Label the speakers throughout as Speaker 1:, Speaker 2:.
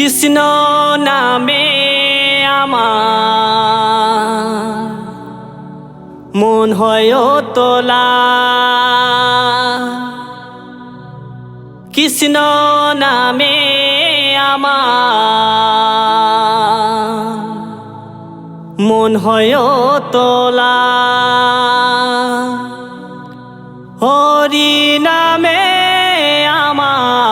Speaker 1: কৃষ্ণ নামে আমার মন হয় তোলা, কৃষ্ণ নামে আমার মন হয় তোলা, হরি নামে আমার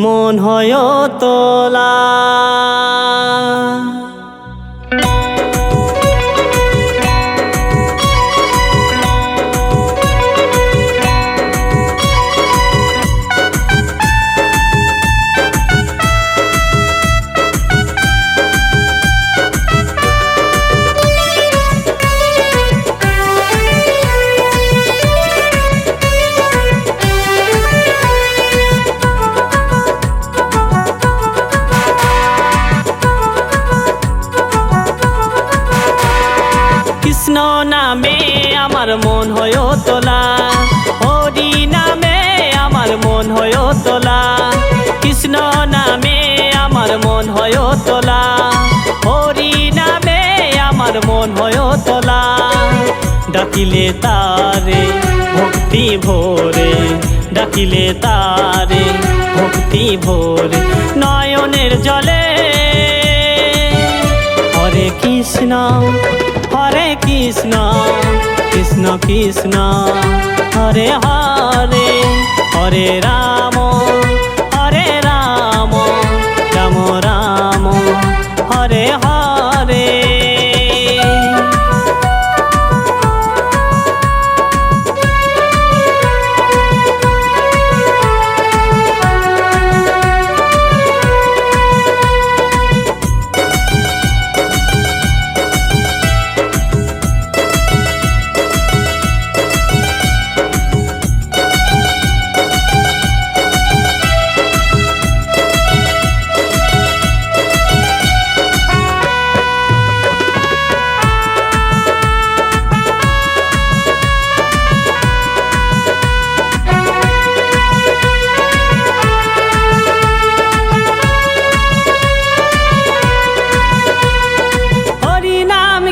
Speaker 1: মন হয় তোলা। কৃষ্ণ নামে আমার মন হয় তোলা, হরি নামে আমার মন হয় তোলা, কৃষ্ণ নামে আমার মন হয় তোলা, হরি নামে আমার মন হয় তোলা। ডাকিলে তারে ভক্তি ভরে, ডাকিলে তারে ভক্তি ভরে, নয়নের জলে হরে কৃষ্ণ হরে কৃষ্ণ কৃষ্ণ কৃষ্ণ হরে হরে, হরে রাম রাম রাম হরে হরে।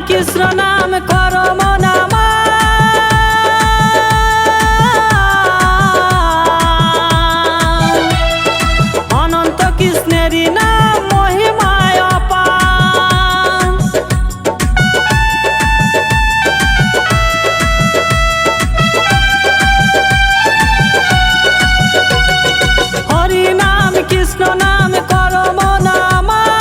Speaker 1: কৃষ্ণ নাম করো মন আমার, অনন্ত কৃষ্ণেরই নাম মহিমায় অপার। হরি নাম কৃষ্ণ নাম করো মন আমার,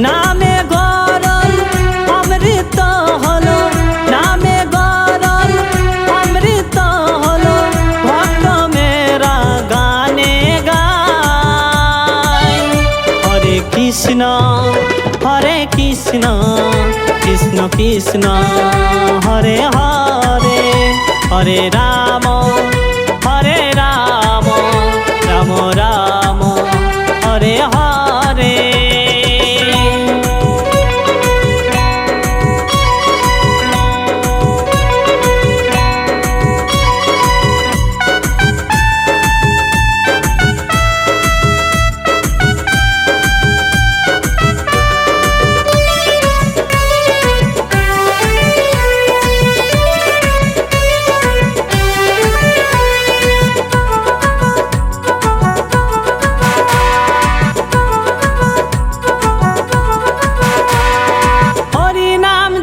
Speaker 1: নামে গরল অমৃত হলো, নামে গরল অমৃত হলো, ভক্ত মেরা গানে গায়। হরে কৃষ্ণ কৃষ্ণ কৃষ্ণ হরে হরে, হরে রাম রাম রাম হরে হরে।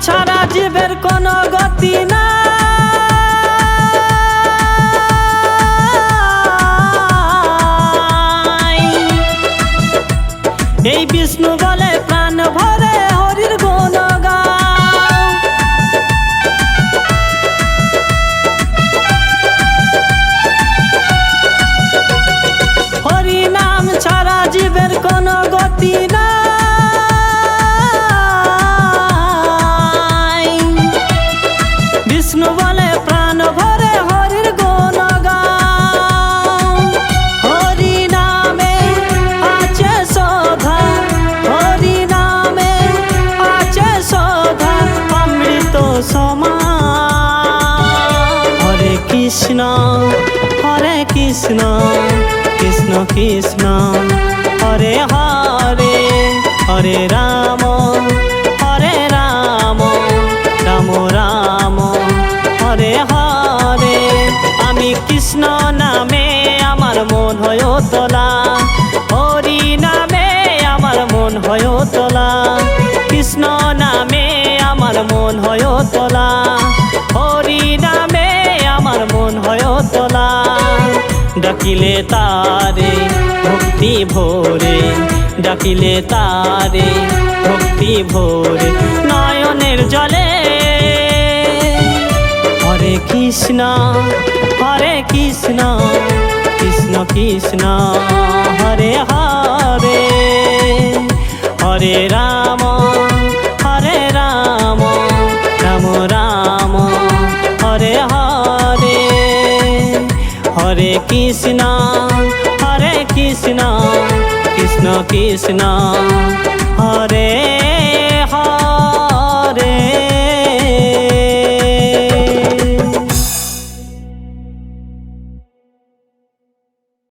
Speaker 1: ছাড়া জীবের কোনো গতি নাই, এই বিষ্ণু বলে প্রাণ ভরে হরির গুণ গাও। হরি নাম ছাড়া জীবের কোনো গতি নাই, বিষ্ণু বলে প্রাণ ভরে হরির গুণ গাও। হরি নামে আছে শোভা, হরি নাম কৃষ্ণ হরে কৃষ্ণ কৃষ্ণ কৃষ্ণ হরে হরে হরে রাম রাম রাম হরে হরে। আমি কৃষ্ণ নামে আমার মন হয় তোলা, হরি নামে আমার মন হয় তোলা, কৃষ্ণ নামে আমার মন হয় তোলা, হরি নামে আমার মন হয় তোলা। ডাকিলে তারে ভক্তি ভরে, ডাকিলে তারে ভক্তি ভরে নয়নের জলে। হরে কৃষ্ণ কৃষ্ণ কৃষ্ণ হরে হরে হরে রাম রাম রাম হরে হরে হরে কৃষ্ণ কৃষ্ণ কৃষ্ণ হরে